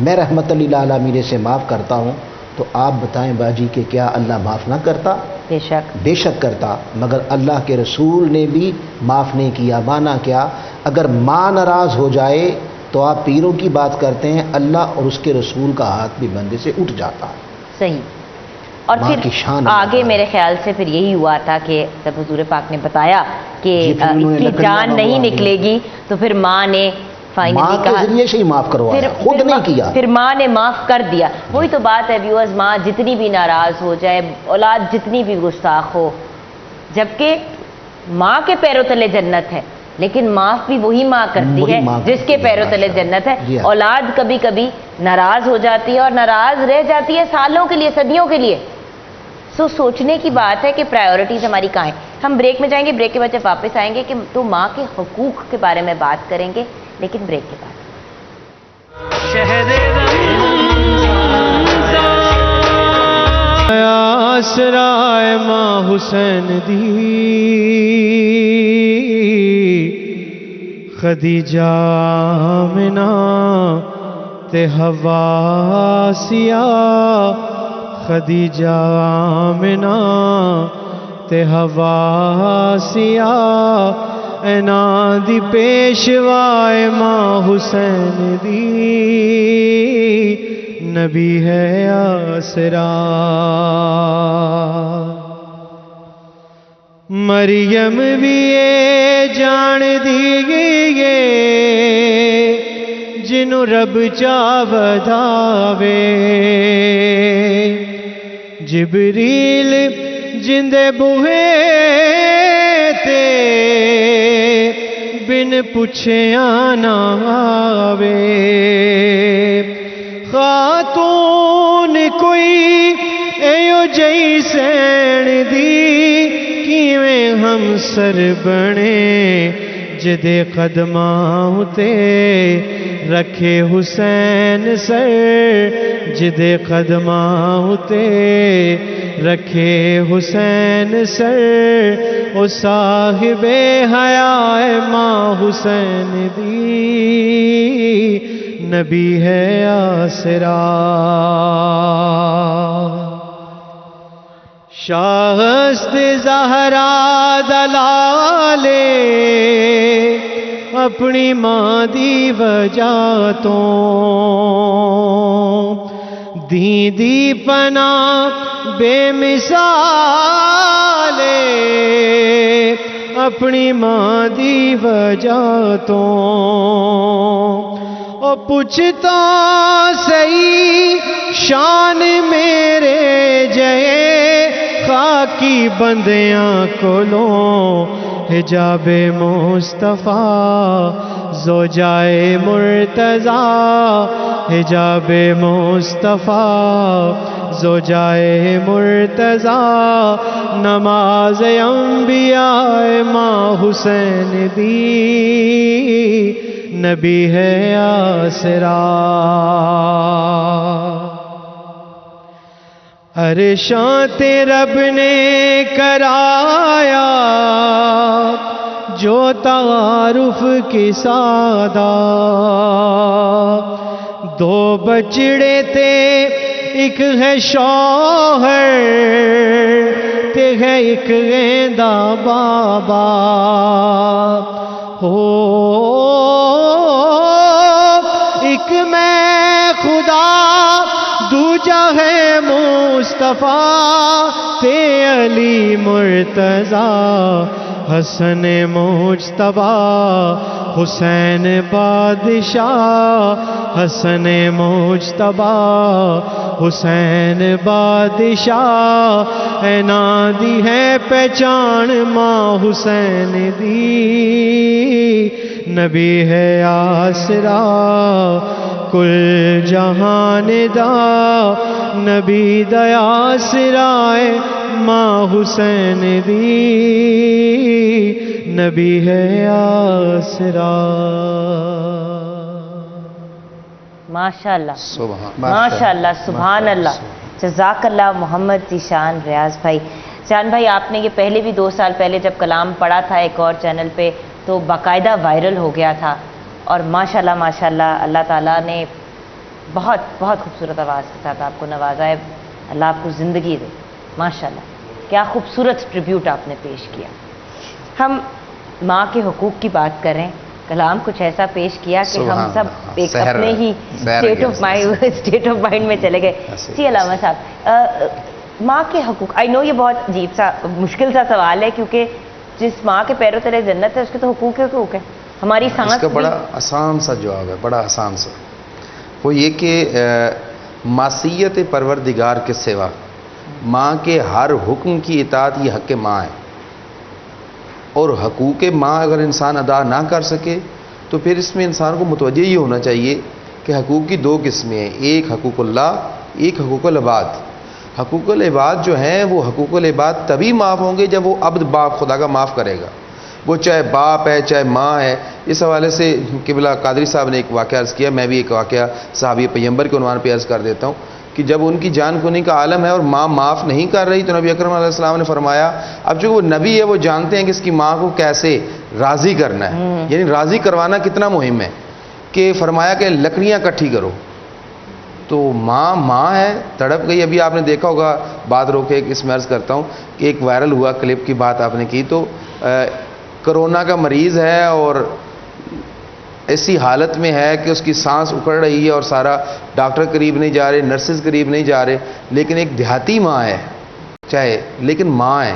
میں رحمت للعالمین سے معاف کرتا ہوں، تو آپ بتائیں باجی کہ کیا اللہ معاف نہ کرتا؟ بے شک، بے شک کرتا، مگر اللہ کے رسول نے بھی معاف نہیں کیا۔ مانا کیا؟ اگر ماں ناراض ہو جائے تو آپ پیروں کی بات کرتے ہیں، اللہ اور اس کے رسول کا ہاتھ بھی بندے سے اٹھ جاتا ہے۔ صحیح۔ اور ماں کی پھر شان آگے میرے خیال سے پھر یہی ہوا تھا کہ جب حضور پاک نے بتایا کہ جی، پھر انہوں نے اس کی لکڑیاں جان نہیں منگوا دی۔ نکلے گی، تو پھر ماں نے فائنلی ماں کے کہا، ذریعے سے ہی معاف کروایا، خود نہیں کیا۔ پھر ماں نے معاف کر دیا۔ وہی تو بات ہے ویورز، ماں جتنی بھی ناراض ہو جائے، اولاد جتنی بھی گستاخ ہو، جبکہ ماں کے پیروں تلے جنت ہے، لیکن معاف بھی وہی ماں کرتی وہی ہے ماں جس کے کرتی ہے، پیروں تلے ماشاء اللہ۔ جنت ہے۔ جی ہاں۔ اولاد کبھی کبھی ناراض ہو جاتی ہے اور ناراض رہ جاتی ہے سالوں کے لیے، صدیوں کے لیے۔ سوچنے کی بات ہے کہ پرائیورٹیز ہماری کہاں ہیں۔ ہم بریک میں جائیں گے، بریک کے بعد جب واپس آئیں گے کہ تو ماں کے حقوق کے بارے میں بات کریں گے، لیکن بریک کے بعد۔ آسرائے ماں حسین دی خدیجہ آمنہ تے حواسیہ، خدیجہ آمنہ تے حواسیہ، اینا دی پیشوائے ماں حسین دی، نبی ہے آسرا۔ مریم بھی اے جان دیئے جنوں رب چاودھاوے، جبریل جندے بوہے تے بن پوچھے آنا آوے، خاتون کوئی ایو جئی سین دی، کیویں ہم سر بنے جدے قدماں تے رکھے حسین سر، جدے قدماں تے رکھے حسین سر، او صاحب حیا ماں حسین دی، نبی ہے آسرا۔ شاہست زہرا دلالے اپنی ماں دی وجہ تو، دی پناہ بے مثالے اپنی ماں دی وجہ تو، او پوچھتا سہی شان میرے جے خاکی بندیاں کولوں، حجاب مصطفیٰ زوجائے مرتضیٰ، حجاب مصطفیٰ زوجائے مرتضیٰ نماز انبیاء ماں حسین دی نبی ہے آسرا عرشاں رب نے کرایا جو تعارف کی سادہ دو بچڑے تے ایک ہے شوہر تے ہے ایک گیندا بابا ہو ایک میں خدا دوجا ہے مصطفیٰ تے علی مرتضیٰ حسن مجتبیٰ حسین بادشاہ حسن مجتبیٰ حسین بادشاہ اینا دی ہے پہچان ماں حسین دی نبی ہے آسرا کل جہان دا نبی دا آسرائے ماں حسین دی نبی ہے آسرا ماشاءاللہ سبحان ماشاءاللہ سبحان اللہ جزاک اللہ محمد ذیشان ریاض بھائی. ذیشان بھائی آپ نے یہ پہلے بھی 2 سال پہلے جب کلام پڑھا تھا ایک اور چینل پہ تو باقاعدہ وائرل ہو گیا تھا اور ماشاءاللہ ماشاءاللہ اللہ تعالیٰ نے بہت بہت خوبصورت آواز کے ساتھ آپ کو نوازا ہے. اللہ آپ کو زندگی دے. ماشاءاللہ کیا خوبصورت ٹریبیوٹ آپ نے پیش کیا. ہم ماں کے حقوق کی بات کریں کلام کچھ ایسا پیش کیا کہ ہم سب ایک اپنے ہی اسٹیٹ آف مائنڈ میں چلے گئے. جی علامہ صاحب ماں کے حقوق آئی نو یہ بہت عجیب سا مشکل سا سوال ہے کیونکہ جس ماں کے پیروں تلے جنت ہے اس کے تو حقوق ہی حقوق ہے. ہماری سانس اس کا بڑا آسان سا جواب ہے بڑا آسان سا. وہ یہ کہ معصیت پروردگار کے سوا ماں کے ہر حکم کی اطاعت یہ حق ماں ہے اور حقوق ماں اگر انسان ادا نہ کر سکے تو پھر اس میں انسان کو متوجہ یہ ہونا چاہیے کہ حقوق کی 2 قسمیں ہیں. ایک حقوق اللہ ایک حقوق العباد. حقوق العباد جو ہیں وہ حقوق العباد تبھی معاف ہوں گے جب وہ عبد باپ خدا کا معاف کرے گا. وہ چاہے باپ ہے چاہے ماں ہے. اس حوالے سے قبلہ قادری صاحب نے ایک واقعہ عرض کیا. میں بھی ایک واقعہ صحابی پیغمبر کے عنوان پہ عرض کر دیتا ہوں کہ جب ان کی جان کنی کا عالم ہے اور ماں معاف نہیں کر رہی تو نبی اکرم علیہ السلام نے فرمایا اب جو وہ نبی ہے وہ جانتے ہیں کہ اس کی ماں کو کیسے راضی کرنا ہے یعنی راضی کروانا کتنا مہم ہے کہ فرمایا کہ لکڑیاں اکٹھی کرو. تو ماں ہے تڑپ گئی. ابھی آپ نے دیکھا ہوگا بات روکے اس میں عرض کرتا ہوں کہ ایک وائرل ہوا کلپ کی بات آپ نے کی تو کرونا کا مریض ہے اور ایسی حالت میں ہے کہ اس کی سانس اکڑ رہی ہے اور سارا ڈاکٹر قریب نہیں جا رہے نرسز قریب نہیں جا رہے لیکن ایک دیہاتی ماں ہے چاہے لیکن ماں ہے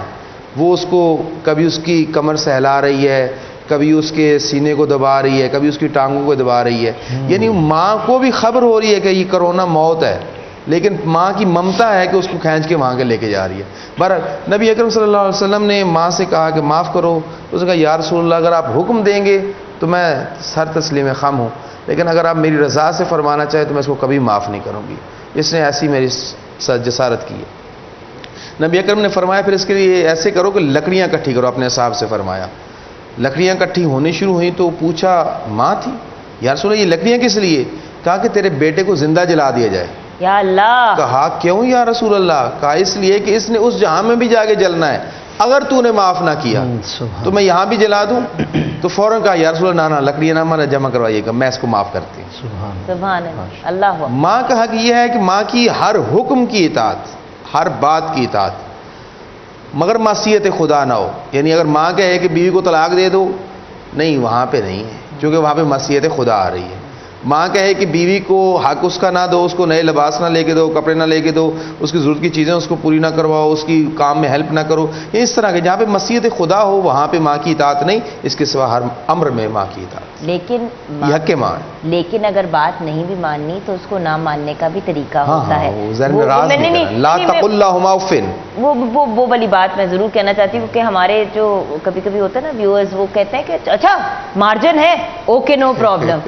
وہ اس کو کبھی اس کی کمر سہلا رہی ہے کبھی اس کے سینے کو دبا رہی ہے کبھی اس کی ٹانگوں کو دبا رہی ہے. یعنی ماں کو بھی خبر ہو رہی ہے کہ یہ کرونا موت ہے لیکن ماں کی ممتا ہے کہ اس کو کھینچ کے وہاں کے لے کے جا رہی ہے. بہرحال نبی اکرم صلی اللہ علیہ وسلم نے ماں سے کہا کہ معاف کرو. اس نے کہا یا رسول اللہ اگر آپ حکم دیں گے تو میں سر تسلیم خم ہوں لیکن اگر آپ میری رضا سے فرمانا چاہیں تو میں اس کو کبھی معاف نہیں کروں گی. اس نے ایسی میری جسارت کی ہے. نبی اکرم نے فرمایا پھر اس کے لیے ایسے کرو کہ لکڑیاں اکٹھی کرو. اپنے صاحب سے فرمایا. لکڑیاں اکٹھی ہونی شروع ہوئیں تو پوچھا ماں تھی یا رسول اللہ یہ لکڑیاں کس لیے؟ کہا کہ تیرے بیٹے کو زندہ جلا دیا جائے. یا اللہ. کہا کیوں یا رسول اللہ؟ کہا اس لیے کہ اس نے اس جہاں میں بھی جا کے جلنا ہے. اگر تو نے معاف نہ کیا تو میں یہاں بھی جلا دوں. تو فوراً کہا یا رسول اللہ نہ لکڑیاں نہ مانا جمع کروائیے گا میں اس کو معاف کرتی ہوں. سبحان اللہ. ماں کا حق یہ ہے کہ ماں کی ہر حکم کی اطاعت ہر بات کی اطاعت مگر معصیت خدا نہ ہو. یعنی اگر ماں کہے کہ بیوی کو طلاق دے دو نہیں وہاں پہ نہیں ہے کیونکہ وہاں پہ معصیت خدا آ رہی ہے. ماں کہے کہ بیوی کو حق اس کا نہ دو اس کو نئے لباس نہ لے کے دو کپڑے نہ لے کے دو اس کی ضرورت کی چیزیں اس کو پوری نہ کرواؤ اس کی کام میں ہیلپ نہ کرو. اس طرح کے جہاں پہ معصیت خدا ہو وہاں پہ ماں کی اطاعت نہیں. اس کے سوا ہر امر میں ماں کی اطاعت لیکن یہ حق ماں ہے. لیکن اگر بات نہیں بھی ماننی تو اس کو نہ ماننے کا بھی طریقہ ہوتا ہے. لا تقل لهما اف. وہ والی بات میں ضرور کہنا چاہتی ہوں کہ ہمارے جو کبھی کبھی ہوتا ہے نا ویورز وہ کہتے ہیں کہ اچھا مارجن ہے اوکے نو پرابلم.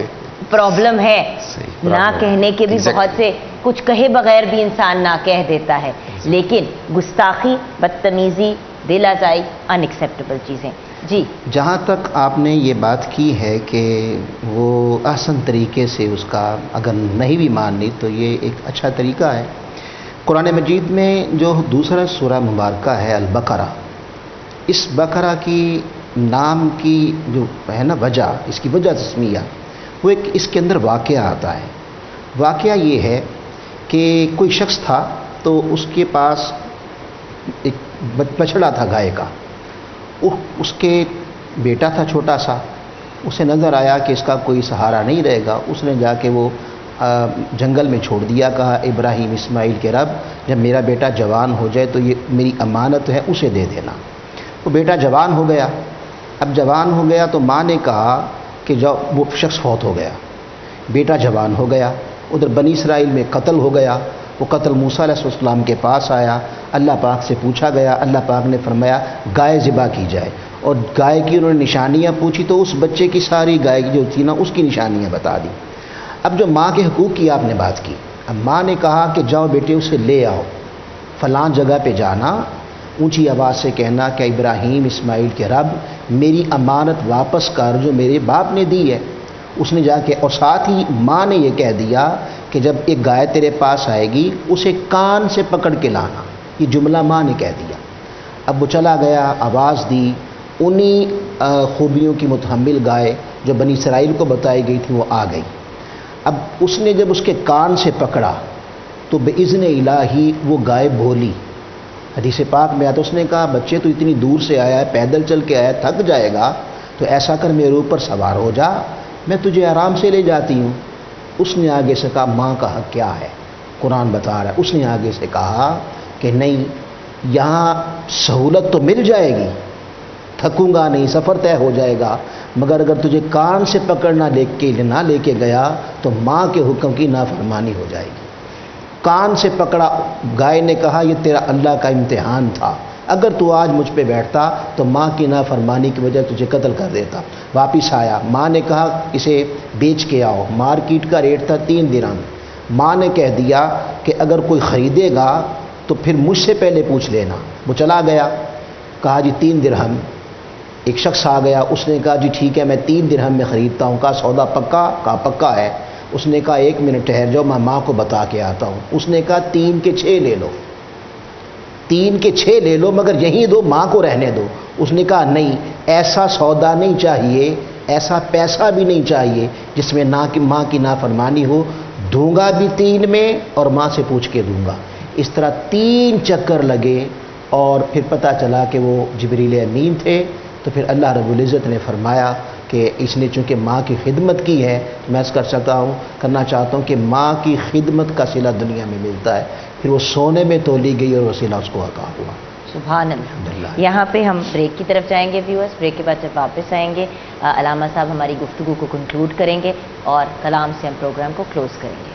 پرابلم ہے نہ کہنے کے بھی بہت سے کچھ کہے بغیر بھی انسان نہ کہہ دیتا ہے، لیکن گستاخی، بدتمیزی، دل آزائی ان ایکسیپٹیبل چیزیں. جی جہاں تک آپ نے یہ بات کی ہے کہ وہ احسن طریقے سے اس کا اگر نہیں بھی ماننی تو یہ ایک اچھا طریقہ ہے. قرآن مجید میں جو دوسرا سورہ مبارکہ ہے البقرہ، اس بقرہ کی نام کی جو ہے نا وجہ، اس کی وجہ تسمیہ، وہ ایک اس کے اندر واقعہ آتا ہے. واقعہ یہ ہے کہ کوئی شخص تھا تو اس کے پاس ایک بچڑا تھا گائے کا. اس کے بیٹا تھا چھوٹا سا، اسے نظر آیا کہ اس کا کوئی سہارا نہیں رہے گا. اس نے جا کے وہ جنگل میں چھوڑ دیا، کہا ابراہیم اسماعیل کے رب جب میرا بیٹا جوان ہو جائے تو یہ میری امانت ہے، اسے دے دینا. وہ بیٹا جوان ہو گیا. اب جوان ہو گیا تو ماں نے کہا کہ وہ شخص فوت ہو گیا، بیٹا جوان ہو گیا. ادھر بنی اسرائیل میں قتل ہو گیا. وہ قتل موسیٰ علیہ السلام کے پاس آیا، اللہ پاک سے پوچھا گیا، اللہ پاک نے فرمایا گائے ذبح کی جائے. اور گائے کی انہوں نے نشانیاں پوچھی تو اس بچے کی ساری گائے جو تھی نا اس کی نشانیاں بتا دی. اب جو ماں کے حقوق کی آپ نے بات کی، اب ماں نے کہا کہ جاؤ بیٹے اسے لے آؤ، فلاں جگہ پہ جانا، اونچی آواز سے کہنا کہ ابراہیم اسماعیل کے رب میری امانت واپس کر جو میرے باپ نے دی ہے. اس نے جا کے، اور ساتھ ہی ماں نے یہ کہہ دیا کہ جب ایک گائے تیرے پاس آئے گی اسے کان سے پکڑ کے لانا. یہ جملہ ماں نے کہہ دیا. اب وہ چلا گیا، آواز دی، انہی خوبیوں کی متحمل گائے جو بنی اسرائیل کو بتائی گئی تھی وہ آ گئی. اب اس نے جب اس کے کان سے پکڑا تو باذن الہی وہ گائے بولی. حدیث پاک میں آتا، اس نے کہا بچے تو اتنی دور سے آیا ہے، پیدل چل کے آیا، تھک جائے گا، تو ایسا کر میرے اوپر سوار ہو جا، میں تجھے آرام سے لے جاتی ہوں. اس نے آگے سے کہا ماں کا حق کیا ہے؟ قرآن بتا رہا ہے. اس نے آگے سے کہا کہ نہیں، یہاں سہولت تو مل جائے گی، تھکوں گا نہیں، سفر طے ہو جائے گا، مگر اگر تجھے کان سے پکڑنا نہ لے کے گیا تو ماں کے حکم کی نافرمانی ہو جائے گی. کان سے پکڑا. گائے نے کہا یہ تیرا اللہ کا امتحان تھا، اگر تو آج مجھ پہ بیٹھتا تو ماں کی نافرمانی کی وجہ تجھے قتل کر دیتا. واپس آیا، ماں نے کہا اسے بیچ کے آؤ. مارکیٹ کا ریٹ تھا 3 درہم. ماں نے کہہ دیا کہ اگر کوئی خریدے گا تو پھر مجھ سے پہلے پوچھ لینا. وہ چلا گیا، کہا جی 3 درہم. ایک شخص آ گیا، اس نے کہا جی ٹھیک ہے میں 3 درہم میں خریدتا ہوں. کہا سودا پکا؟ کہا پکا ہے. اس نے کہا 1 منٹ ٹھہر جاؤ، میں ماں کو بتا کے آتا ہوں. اس نے کہا 3 کے 6 لے لو، 3 کے 6 لے لو، مگر یہیں دو، ماں کو رہنے دو. اس نے کہا نہیں، ایسا سودا نہیں چاہیے، ایسا پیسہ بھی نہیں چاہیے جس میں ماں کی نافرمانی ہو. دوں گا بھی 3 میں اور ماں سے پوچھ کے دوں گا. اس طرح 3 چکر لگے اور پھر پتہ چلا کہ وہ جبریل امین تھے. تو پھر اللہ رب العزت نے فرمایا کہ اس نے چونکہ ماں کی خدمت کی ہے تو میں کرنا چاہتا ہوں کہ ماں کی خدمت کا صلہ دنیا میں ملتا ہے. پھر وہ سونے میں تولی گئی اور وہ صلہ اس کو عطا ہوا. سبحان اللہ. یہاں پہ ہم بریک کی طرف جائیں گے ویورز. بریک کے بعد جب واپس آئیں گے علامہ صاحب ہماری گفتگو کو کنکلوڈ کریں گے اور کلام سے ہم پروگرام کو کلوز کریں گے.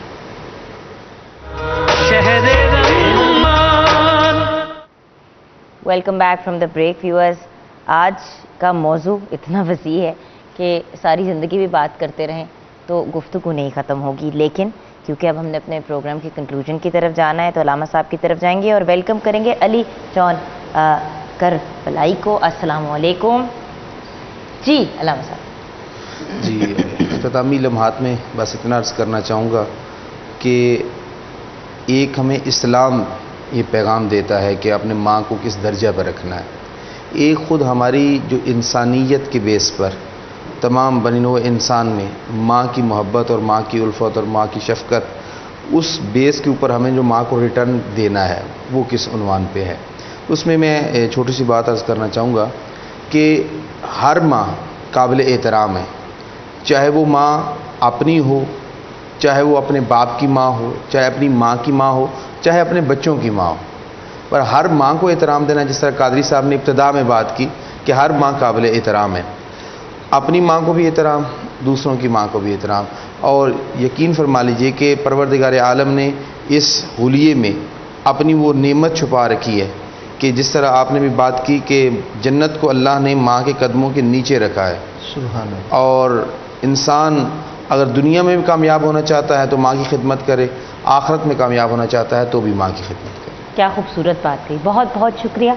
Welcome back from the break viewers. آج کا موضوع اتنا وسیع ہے کہ ساری زندگی بھی بات کرتے رہیں تو گفتگو نہیں ختم ہوگی، لیکن کیونکہ اب ہم نے اپنے پروگرام کی کنکلوژن کی طرف جانا ہے تو علامہ صاحب کی طرف جائیں گے اور ویلکم کریں گے علی جان کربلائی کو. السلام علیکم. جی علامہ صاحب. جی اختتامی لمحات میں بس اتنا عرض کرنا چاہوں گا کہ ایک ہمیں اسلام یہ پیغام دیتا ہے کہ اپنے ماں کو کس درجہ پر رکھنا ہے. ایک خود ہماری جو انسانیت کے بیس پر تمام بنی نوع انسان میں ماں کی محبت اور ماں کی الفت اور ماں کی شفقت، اس بیس کے اوپر ہمیں جو ماں کو ریٹرن دینا ہے وہ کس عنوان پہ ہے. اس میں چھوٹی سی بات عرض کرنا چاہوں گا کہ ہر ماں قابل احترام ہے، چاہے وہ ماں اپنی ہو، چاہے وہ اپنے باپ کی ماں ہو، چاہے اپنی ماں کی ماں ہو، چاہے اپنے بچوں کی ماں ہو. پر ہر ماں کو احترام دینا، جس طرح قادری صاحب نے ابتدا میں بات کی کہ ہر ماں قابل احترام ہے. اپنی ماں کو بھی احترام، دوسروں کی ماں کو بھی احترام. اور یقین فرما لیجئے کہ پروردگار عالم نے اس حلیے میں اپنی وہ نعمت چھپا رکھی ہے کہ جس طرح آپ نے بھی بات کی کہ جنت کو اللہ نے ماں کے قدموں کے نیچے رکھا ہے. سبحان اللہ. اور انسان اگر دنیا میں بھی کامیاب ہونا چاہتا ہے تو ماں کی خدمت کرے، آخرت میں کامیاب ہونا چاہتا ہے تو بھی ماں کی خدمت کرے۔ کیا خوبصورت بات کہی، بہت بہت شکریہ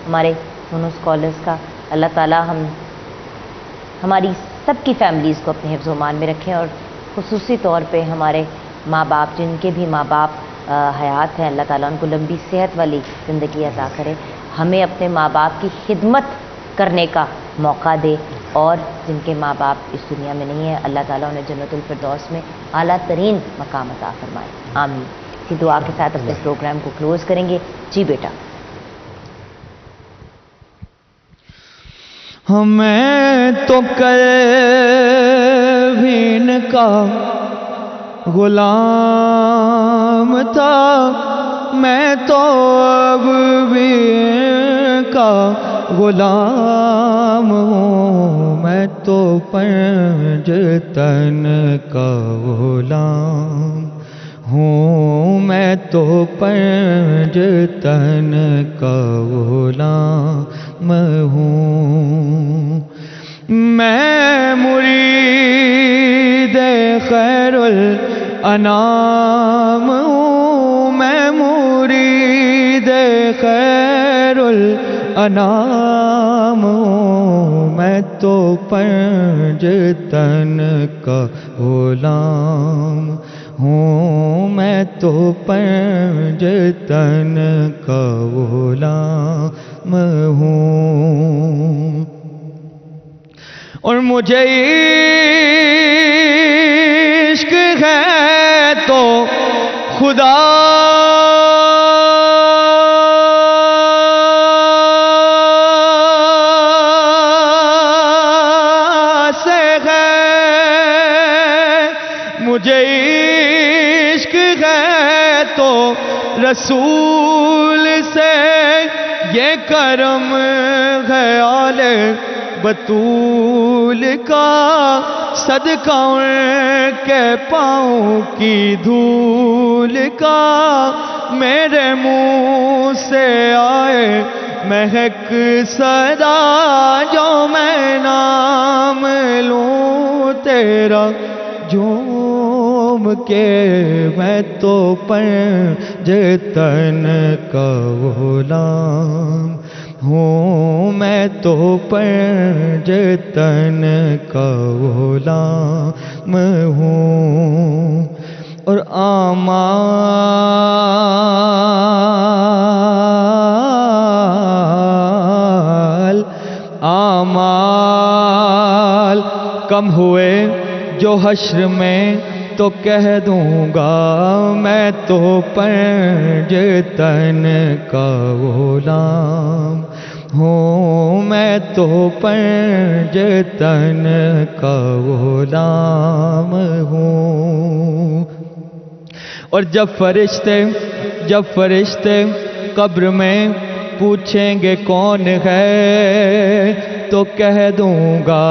ہمارے دونوں اسکالرس کا۔ اللہ تعالیٰ ہماری سب کی فیملیز کو اپنے حفظ و امان میں رکھیں، اور خصوصی طور پہ ہمارے ماں باپ، جن کے بھی ماں باپ حیات ہیں، اللہ تعالیٰ ان کو لمبی صحت والی زندگی عطا کرے، ہمیں اپنے ماں باپ کی خدمت کرنے کا موقع دے، اور جن کے ماں باپ اس دنیا میں نہیں ہیں اللہ تعالیٰ انہیں جنت الفردوس میں اعلیٰ ترین مقام عطا فرمائے، آمین۔ اسی دعا کے ساتھ اپنے اس پروگرام کو کلوز کریں گے۔ جی بیٹا۔ میں تو کلوین کا غلام تھا، میں تو اب بھی کا غلام ہوں، میں تو پنجتن کا غلام ہوں، میں تو پنجتن کا غلام ہوں، میں مرید خیر الانام ہوں، میں مرید خیر الانام ہوں، میں تو پنجتن کا غلام ہوں، میں تو پنجتن کا غلام ہوں، اور مجھے عشق ہے تو خدا سے ہے، مجھے عشق ہے تو رسول سے، یہ کرم ہے آل بطول کا، صدقہ ان کے پاؤں کی دھول کا، میرے منہ سے آئے مہک صدا، جو میں نام لوں تیرا جھوم کے، میں تو پنجتن کا غلام ہوں، میں تو پنجتن کا غلام ہوں، اور اعمال کم ہوئے جو حشر میں تو کہہ دوں گا، میں تو پنجتن کا غلام ہوں، میں تو پنجتن کا غلام ہوں، اور جب فرشتے قبر میں پوچھیں گے کون ہے تو کہہ دوں گا،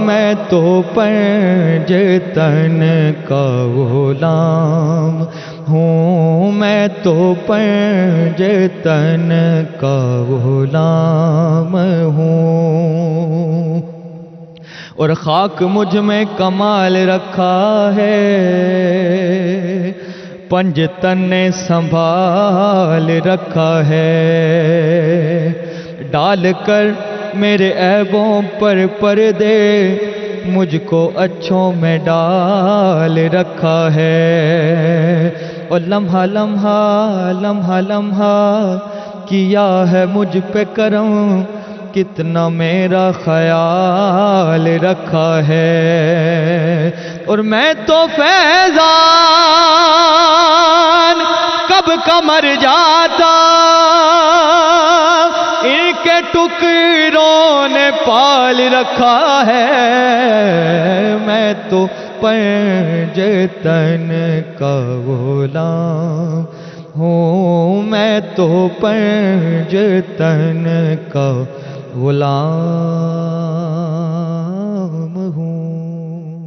میں تو پنجتن کا غلام ہوں، میں تو پنجتن کا غلام ہوں، اور خاک مجھ میں کمال رکھا ہے، پنجتن نے سنبھال رکھا ہے، ڈال کر میرے عیبوں پر پردے، مجھ کو اچھوں میں ڈال رکھا ہے، اور لمحہ لمحہ کیا ہے مجھ پہ کرم، کتنا میرا خیال رکھا ہے، اور میں تو فیضان کب کا مر جاتا، ان کے ٹکڑوں نے پال رکھا ہے، میں تو پنجتن کا غلام ہوں، میں تو پنجتن کا غلام